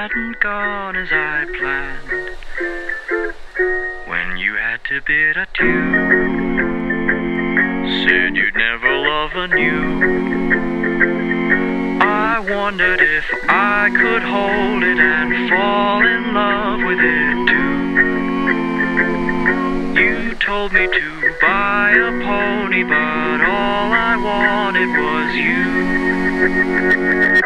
hadn't gone as I planned. When you had to bid adieu, said you'd never love anew. I wondered if I could hold it and fall in love with it too. You told me to buy a pony, but all I wanted was you.